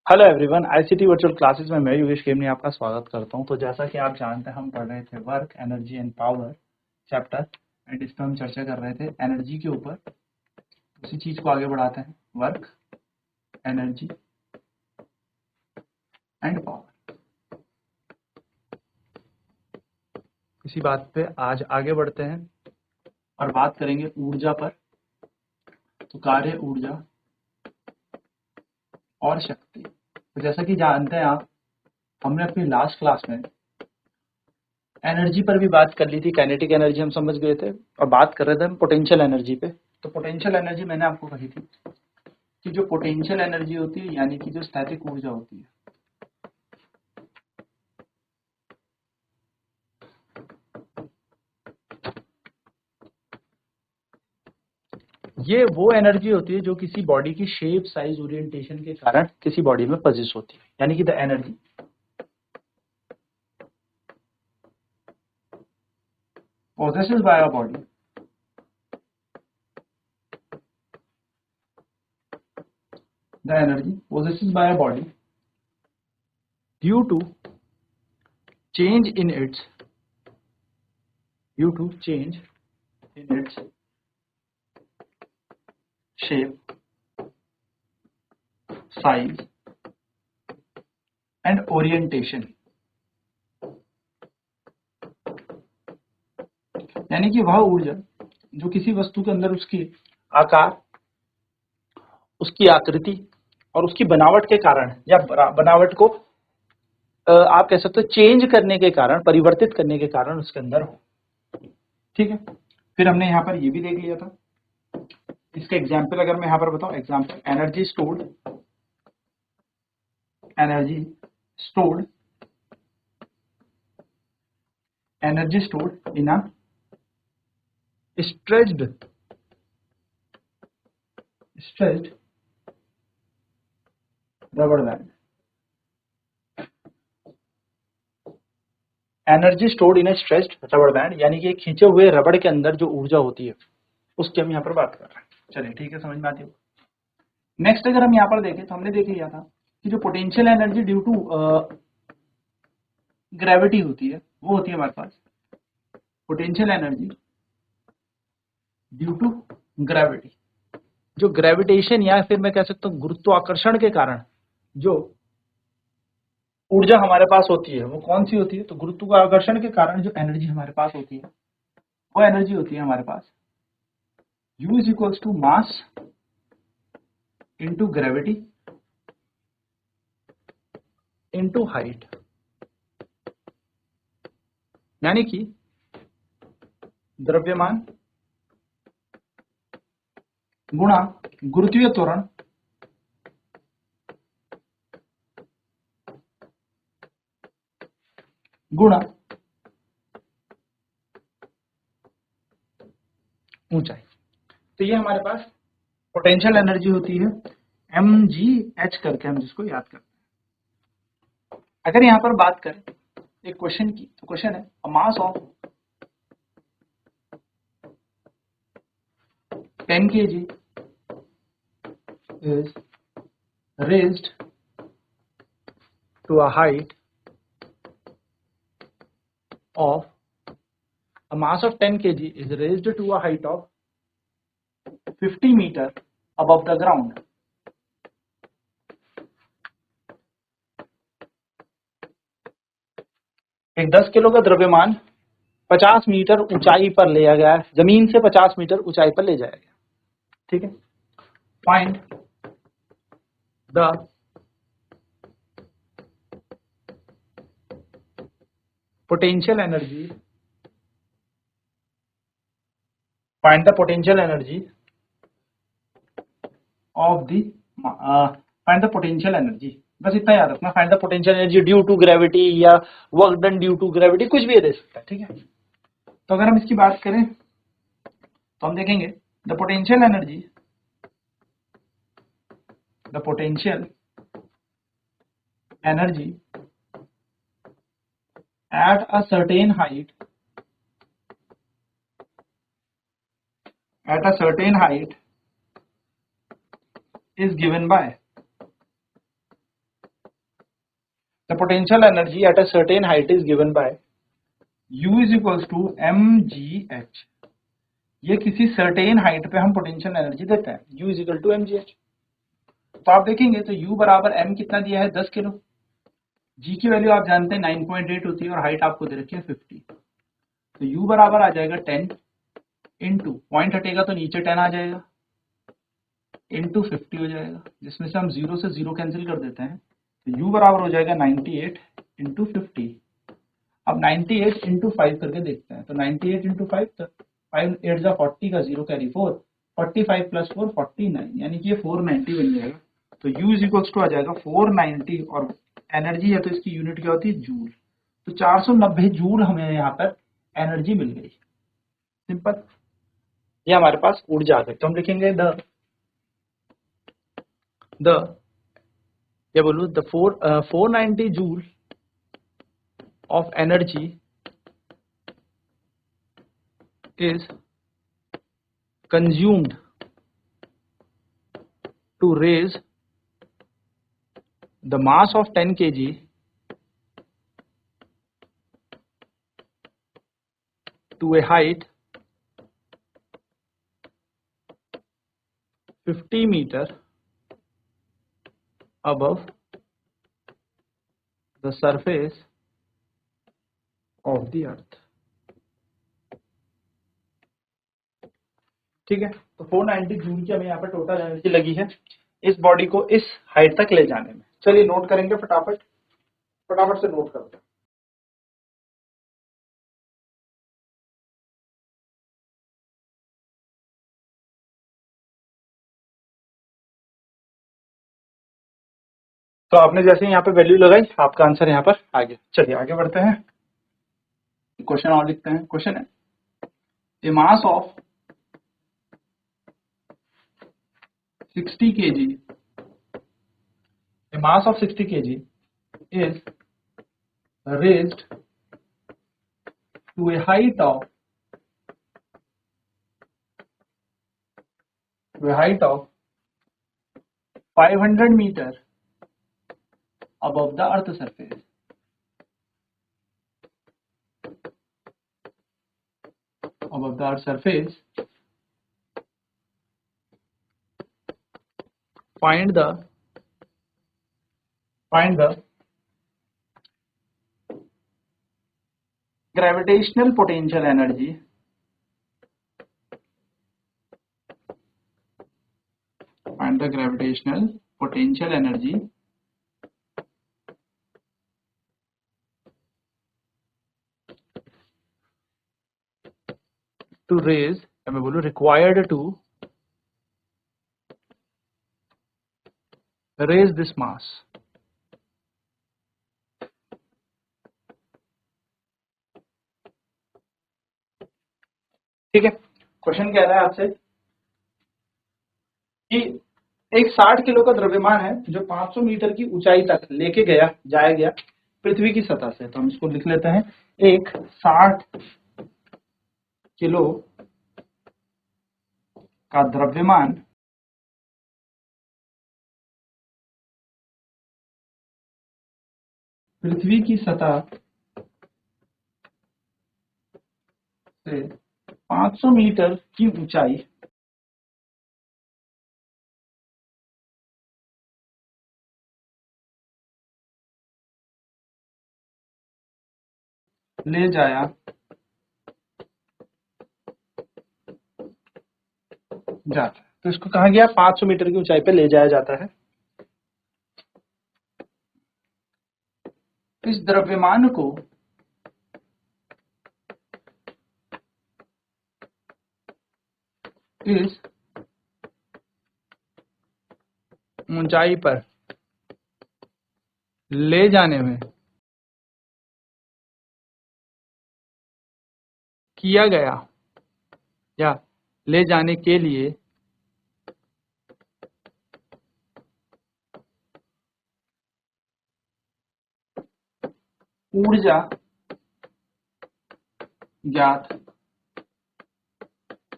Hello everyone, ICT virtual classes में मैं योगेश खेमनी आपका स्वागत करता हूं। तो जैसा कि आप जानते हैं, हम पढ़ रहे थे work, energy and power chapter and इस पर हम चर्चा कर रहे थे एनर्जी के ऊपर। उसी चीज को आगे बढ़ाते हैं, वर्क, एनर्जी एंड पावर। इसी बात पे आज आगे बढ़ते हैं और बात करेंगे ऊर्जा पर। तो कार्य, ऊर्जा और शक्ति। तो जैसा कि जानते हैं आप, हमने अपनी लास्ट क्लास में एनर्जी पर भी बात कर ली थी। काइनेटिक एनर्जी हम समझ गए थे और बात कर रहे थे हम पोटेंशियल एनर्जी पे। तो पोटेंशियल एनर्जी मैंने आपको कही थी कि जो पोटेंशियल एनर्जी होती है, यानी कि जो स्थैतिक ऊर्जा होती है, ये वो एनर्जी होती है जो किसी बॉडी की शेप, साइज, ओरिएंटेशन के कारण किसी बॉडी में पजेस होती है। यानी कि the energy possessed by a body the energy possessed by a body due to change in its shape, size and orientation। यानी कि वह ऊर्जा जो किसी वस्तु के अंदर उसकी आकार, उसकी आकृति और उसकी बनावट के कारण, या बनावट को आप कह सकते हो चेंज करने के कारण, परिवर्तित करने के कारण उसके अंदर हो। ठीक है। फिर हमने यहाँ पर ये भी देख लिया था। इसका एग्जाम्पल अगर मैं यहाँ पर बताऊं, example energy stored in a stretched rubber band। Energy stored in A stretched rubber band, यानी कि खींचे हुए रबड़ के अंदर जो ऊर्जा होती है उसकी हम यहाँ पर बात कर रहे हैं। चलिए ठीक है, समझ में आती है। नेक्स्ट अगर हम यहाँ पर देखें तो हमने देख लिया था कि जो potential energy due to gravity होती है, वो होती है हमारे पास potential energy due to gravity. जो ग्रेविटेशन या फिर मैं कह सकता हूँ गुरुत्वाकर्षण के कारण जो ऊर्जा हमारे पास होती है, वो कौन सी होती है? तो गुरुत्वाकर्षण के कारण जो एनर्जी हमारे पास होती है, वो एनर्जी होती है हमारे पास U is equals to mass into gravity into height. यानी कि द्रव्यमान गुणा गुरुत्वीय त्वरण गुणा ऊंचाई। तो ये हमारे पास पोटेंशियल एनर्जी होती है, mgh करके हम जिसको याद करते हैं। अगर यहाँ पर बात करें एक क्वेश्चन की, तो क्वेश्चन है mass of 10 kg is raised to a height of a mass of 10 kg is raised to a height of 50 meter above the ground। एक 10 किलो का द्रव्यमान 50 मीटर ऊंचाई पर लिया गया है, जमीन से 50 मीटर ऊंचाई पर ले जाया गया। ठीक है। Find the potential energy find the potential energy of the find the potential energy। बस इतना याद रखना, find the potential energy due to gravity या work done due to gravity, कुछ भी दे सकता है। ठीक है। तो अगर हम इसकी बात करें तो हम देखेंगे the potential energy at a certain height is given by the potential energy at a certain height is given by U is equals to mgh। ये किसी सर्टेन हाइट पे हम पोटेंशियल एनर्जी देते हैं, U is equal to mgh। तो आप देखेंगे तो U बराबर m कितना दिया है 10 किलो, G की वैल्यू आप जानते हैं 9.8 होती है और हाइट आपको दे रखी है 50। तो U बराबर आ जाएगा 10 इंटू पॉइंट हटेगा तो नीचे 10 आ जाएगा इंटू 50 हो जाएगा, जिसमें से हम 0 से 0 कैंसिल कर देते हैं। तो U बराबर हो जाएगा 98 इंटू 50। अब 98 इंटू 5 करके देखते हैं, तो 98 इंटू 5 तो 5 8 जा 40 का 0 कैरी 4, 45 प्लस 4 49, यानी कि ये 490 बन जाएगा। तो U इज इक्वल्स टू आ जाएगा 490 और एनर्जी है तो इसकी यूनिट क्या होती है जूल। तो 490 जूल हमें यहाँ पर एनर्जी मिल गई। सिंपल, ये हमारे पास ऊर्जा आ गई। तो हम लिखेंगे द क्या बोलूं the 490 joule of energy is consumed to raise the mass of 10 kg to a height 50 meter above the surface of the earth। ठीक है, तो 490 जूल की हमें यहाँ पर टोटल एनर्जी लगी है इस बॉडी को इस हाइट तक ले जाने में। चलिए नोट करेंगे, फटाफट फटाफट से नोट करते हैं। तो आपने जैसे यहाँ पे वैल्यू लगाई, आपका आंसर यहाँ पर आ गया। चलिए आगे बढ़ते हैं, क्वेश्चन और लिखते हैं। क्वेश्चन है ए mass of 60 kg, a mass of 60 kg is raised to a height of 500 meter above the earth surface। above the earth surface, find the gravitational potential energy to raise, मैं बोलूं required to raise this mass। ठीक है, question कह रहा है आपसे कि एक 60 किलो का द्रव्यमान है जो 500 मीटर की ऊंचाई तक लेके जाया गया पृथ्वी की सतह से। तो हम इसको लिख लेते हैं, एक 60 किलो का द्रव्यमान पृथ्वी की सतह से 500 मीटर की ऊंचाई ले जाया जाता है। तो इसको कहा गया 500 मीटर की ऊंचाई पे ले जाया जाता है। इस द्रव्यमान को इस ऊंचाई पर ले जाने में किया गया या ले जाने के लिए ऊर्जा ज्ञात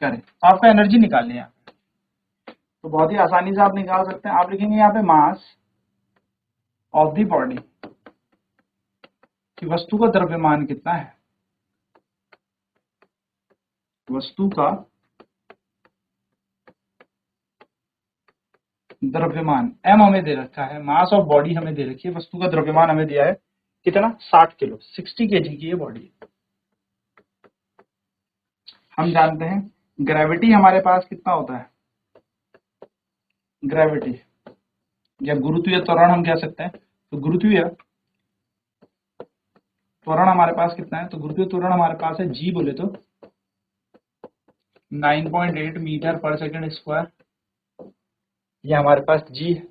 करें। तो आपका एनर्जी निकालनी है, तो बहुत ही आसानी से आप निकाल सकते हैं। आप लिखेंगे यहाँ पे मास ऑफ द बॉडी कि वस्तु का द्रव्यमान कितना है। वस्तु का द्रव्यमान m हमें दे रखा है, मास ऑफ बॉडी हमें दे रखी है, वस्तु का द्रव्यमान हमें दिया है कितना 60 किलो, 60 केजी की ये बॉडी है। हम जानते हैं ग्रेविटी हमारे पास कितना होता है, ग्रेविटी या गुरुत्वीय त्वरण हम कह सकते हैं। तो गुरुत्वीय त्वरण हमारे पास कितना है, तो गुरुत्वीय त्वरण हमारे पास है g बोले तो 9.8 मीटर पर सेकंड स्क्वायर, ये हमारे पास g है।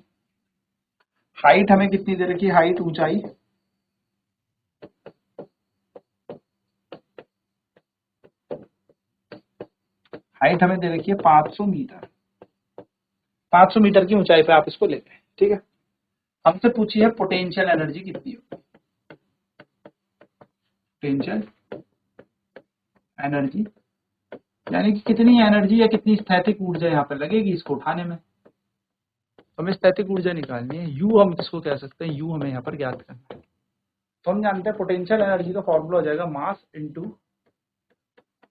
हाइट हमें कितनी दे रखी है, हाइट ऊंचाई हमें दे रखी है 500 मीटर, 500 मीटर की ऊंचाई पे आप इसको लेते हैं, ठीक है। हमसे पूछी है पोटेंशियल एनर्जी कितनी होगी, पोटेंशियल एनर्जी यानी कि कितनी एनर्जी या कितनी स्थैतिक ऊर्जा यहाँ पे लगेगी इसको उठाने में। तो हमें स्थैतिक ऊर्जा निकालनी है, यू हम किसको कह सकते हैं, यू हमें यहाँ पर ज्ञात करना है। तो हम जानते हैं पोटेंशियल एनर्जी का फॉर्मूला हो जाएगा मास इंटू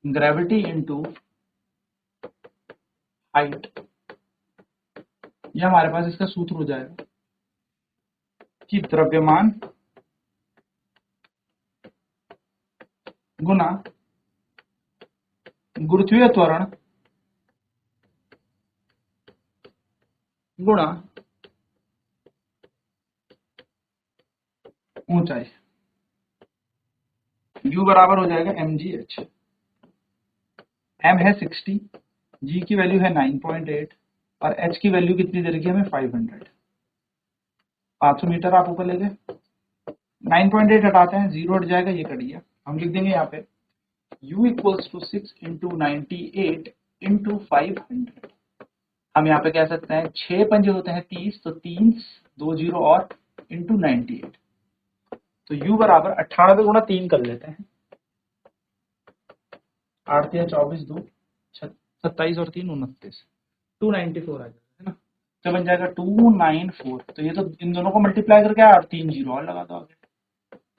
ग्रेविटी इंटू हाइट, ये हमारे पास इसका सूत्र हो जाएगा कि द्रव्यमान गुना गुरुत्वीय त्वरण गुणा ऊंचाई, u बराबर हो जाएगा mgh। m है 60, g की वैल्यू है 9.8 और h की वैल्यू कितनी दे रखी है हमें 500। 500 मीटर आप ऊपर ले गए, 9.8 हटाते हैं, 0 हट जाएगा, ये कट गया। हम लिख देंगे यहाँ पे u equals to 6 into 98 into 500। हम यहाँ पे कह सकते हैं 6 पंजे होते हैं 30, तो 3 2 0 और इंटू 98, तो u बराबर 98 गुणा 3 कर लेते हैं, 8 3 24 2 27 और 3 29, 294 आ जाएगा, है ना। तो बन जाएगा 294, तो ये तो इन दोनों को मल्टीप्लाई करके और 3 जीरो और लगा दो आगे,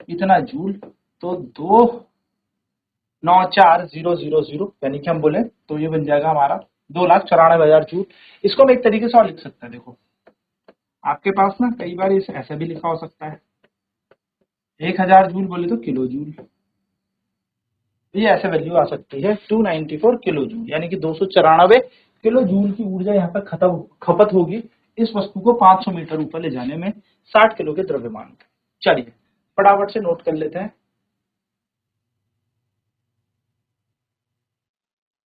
इतना जूल। तो 2,94,000 यानी कि हम बोले तो ये बन जाएगा हमारा 2,94,000 जूल। इसको हम एक तरीके से और लिख सकते हैं, देखो आपके पास ना कई बार इसे ऐसे भी लिखा हो सकता है, 1000 जूल बोले तो किलो जूल, ये ऐसे वैल्यू आ सकती है 294 किलो जूल, यानी कि 294 किलो जूल की ऊर्जा यहाँ पर खपत होगी इस वस्तु को 500 मीटर ऊपर ले जाने में 60 किलो के द्रव्यमान। चलिए फटाफट से नोट कर लेते हैं।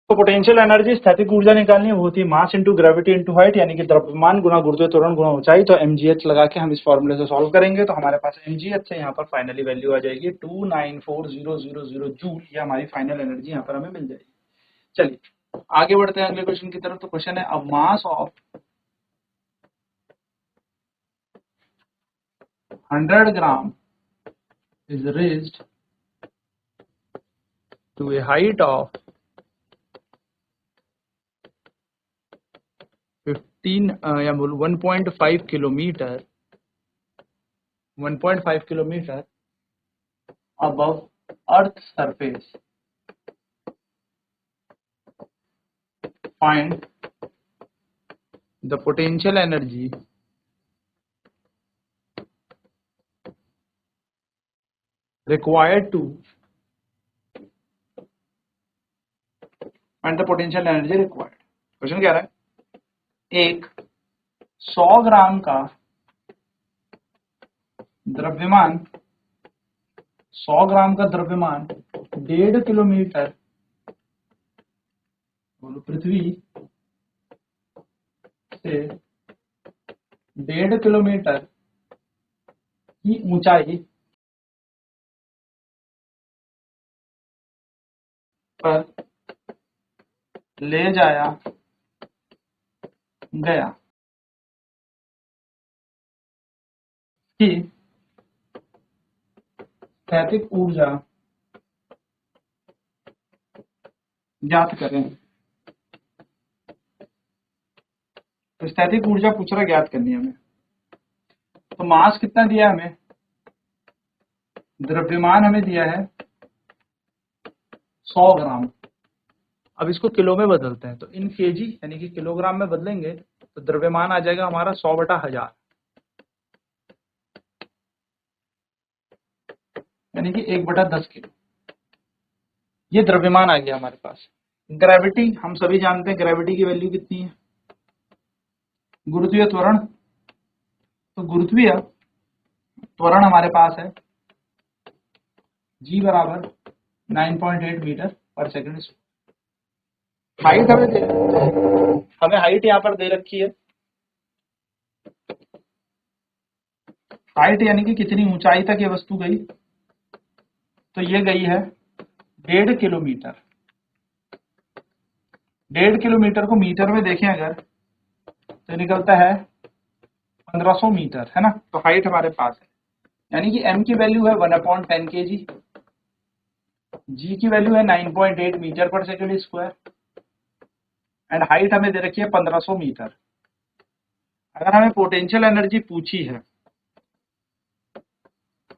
तो पोटेंशियल एनर्जी स्थैतिक ऊर्जा निकालनी है, वो होती है मास इंटू ग्रेविटी इंटू हाइट, यानी कि द्रव्यमान गुना गुरुत्वीय त्वरण गुना ऊंचाई। तो mgh लगा के हम इस फॉर्मूले से सॉल्व करेंगे, तो हमारे पास mgh से यहाँ पर फाइनली वैल्यू आ जाएगी 294,000 जूल, ये हमारी फाइनल एनर्जी यहाँ पर हमें मिल जाएगी। चलिए आगे बढ़ते हैं अगले क्वेश्चन की तरफ। तो क्वेश्चन है a mass of 100 gram is raised to a height of 15 या बोलो 1.5 kilometre, 1.5 kilometre above earth surface, find the potential energy required to find the potential energy required। Question क्या रहा है, एक 100 ग्राम का द्रव्यमान, 100 ग्राम का द्रव्यमान 1.5 किलोमीटर बोलो पृथ्वी से 1.5 किलोमीटर की ऊंचाई पर ले जाया गया कि स्थैतिक ऊर्जा ज्ञात करें। तो स्थैतिक ऊर्जा पूछ रहा, ज्ञात करनी है हमें। तो मास कितना दिया हमें द्रव्यमान हमें दिया है 100 ग्राम। अब इसको किलो में बदलते हैं, तो इन केजी यानी कि किलोग्राम में बदलेंगे तो द्रव्यमान आ जाएगा हमारा 100/1000, यानी कि 1/10 किलो। ये द्रव्यमान आ गया हमारे पास। ग्रेविटी हम सभी जानते हैं, ग्रेविटी की वैल्यू कितनी है, गुरुत्वीय त्वरण। तो गुरुत्वीय त्वरण हमारे पास है G बराबर 9.8 मीटर पर सेकंड। हाइट हमें हाइट यहाँ पर दे रखी है। हाइट यानी कि कितनी ऊंचाई तक ये वस्तु गई, तो ये गई है 1.5 किलोमीटर। 1.5 किलोमीटर को मीटर में देखें अगर तो निकलता है 1500 मीटर, है ना। तो हाइट हमारे पास है, यानी कि m की वैल्यू है 1/10 kg, g की वैल्यू है 9.8 मीटर पर सेकंड स्क्वायर, एंड हाइट हमें दे रखी है 1500 मीटर। अगर हमें पोटेंशियल एनर्जी पूछी है,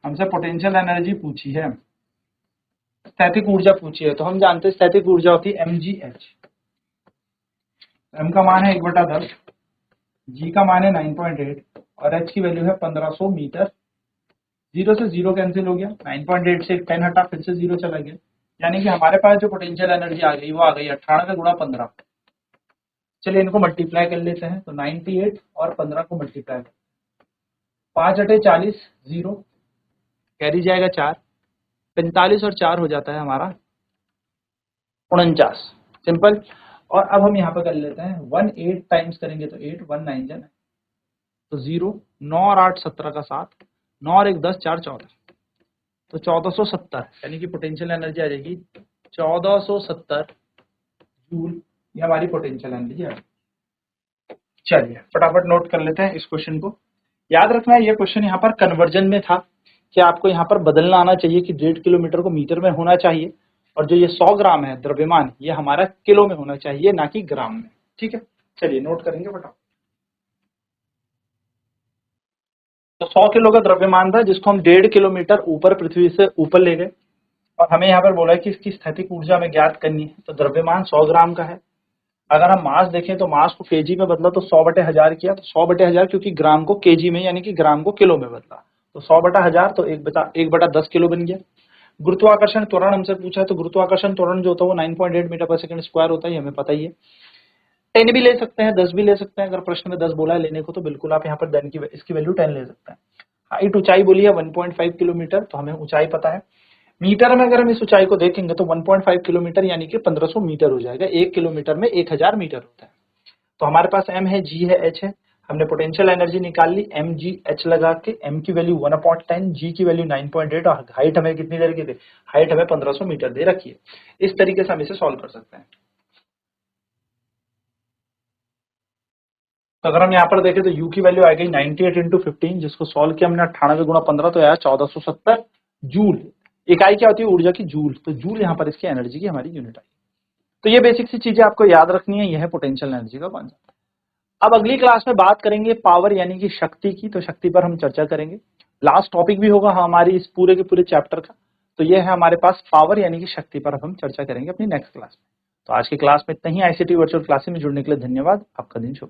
हमसे पोटेंशियल एनर्जी पूछी है, स्थैतिक ऊर्जा पूछी है, तो हम जानते हैं स्थैतिक ऊर्जा होती है mgh। m का मान है 1/10, g का मान है 9.8 और h की वैल्यू है 1500 मीटर। 0 से 0 कैंसिल हो गया, 9.8 से 10 हटा, फिर से 0 चला गया, यानी कि हमारे पास जो पोटेंशियल एनर्जी आ गई वो आ गई 98 गुणा 15। चलिए इनको मल्टीप्लाई कर लेते हैं, तो 98 और 15 को मल्टीप्लाई, 5 अटे 40, 0 कैरी जाएगा 4, 45 और 4 हो जाता है हमारा 49, सिंपल। और अब हम यहाँ पर कर लेते हैं 1 8 टाइम्स करेंगे तो 8, 1 9 9, तो 0, 9 और 8 17 का 7, 9 और 1 10, 4 14, तो 1470, यानी कि पोटेंशियल एनर्जी आ जाएगी 1470 जूल। ये हमारी पोटेंशियल एनर्जी है। चलिए फटाफट नोट कर लेते हैं इस क्वेश्चन को। याद रखना है ये क्वेश्चन यहाँ पर कन्वर्जन में था कि आपको यहाँ पर बदलना आना चाहिए कि 1.5 किलोमीटर को मीटर में होना चाहिए, और जो ये 100 ग्राम है द्रव्यमान, ये हमारा किलो में होना चाहिए, ना कि ग्राम में। ठीक है, चलिए नोट करेंगे फटाफट। तो 100 किलो का द्रव्यमान था जिसको हम 1.5 किलोमीटर ऊपर पृथ्वी से ऊपर ले गए, और हमें यहाँ पर बोला है कि इसकी स्थैतिक ऊर्जा हमें ज्ञात करनी है। तो द्रव्यमान 100 ग्राम का है। अगर हम मास देखें तो मास को केजी में बदला तो 100/1000 किया, तो 100/1000 क्योंकि ग्राम को केजी में यानी कि ग्राम को किलो में बदला, तो 100/1000 तो 1/10 किलो बन गया। गुरुत्वाकर्षण त्वरण हमसे पूछा है, तो गुरुत्वाकर्षण त्वरण जो होता है वो 9.8 मीटर पर सेकंड स्क्वायर होता है, हमें पता ही है। 10 भी ले सकते हैं, 10 भी ले सकते हैं, अगर प्रश्न में 10 बोला है लेने को तो बिल्कुल आप यहाँ पर 10 की इसकी वैल्यू 10 ले सकते हैं। हाइट ऊंचाई बोली है 1.5 किलोमीटर, तो हमें ऊंचाई पता है। मीटर में अगर हम इस ऊंचाई को देखेंगे तो 1.5 किलोमीटर यानी कि 1500 मीटर हो जाएगा। 1 किलोमीटर में 1000 मीटर होता है। तो हमारे पास m है, g है, h है। हमने पोटेंशियल एनर्जी निकाल ली, mgh लगा के। m की वैल्यू 1/10, g की वैल्यू 9.8 और हाइट हमें कितनी दे रखी थी, हाइट हमें 1500 मीटर दे रखी है। इस तरीके से हम इसे सॉल्व कर सकते हैं। तो अगर हम यहाँ पर देखें तो u की वैल्यू आ गई 98 × 15, जिसको सॉल्व किया हमने 98 गुणा 15 तो आया 1470 जूल। इकाई क्या होती है ऊर्जा की, जूल। तो जूल यहाँ पर इसकी एनर्जी की हमारी यूनिट आई। तो ये बेसिक सी चीजें आपको याद रखनी है, यह है पोटेंशियल एनर्जी का कॉन्सेप्ट। अब अगली क्लास में बात करेंगे पावर यानी कि शक्ति की, तो शक्ति पर हम चर्चा करेंगे। लास्ट टॉपिक भी होगा हमारी इस पूरे के पूरे चैप्टर का। तो ये है हमारे पास पावर यानी कि शक्ति पर हम चर्चा करेंगे अपनी नेक्स्ट क्लास में। तो आज की क्लास में इतना ही। आईसीटी वर्चुअल क्लासेस में जुड़ने के लिए धन्यवाद। आपका दिन शुभ।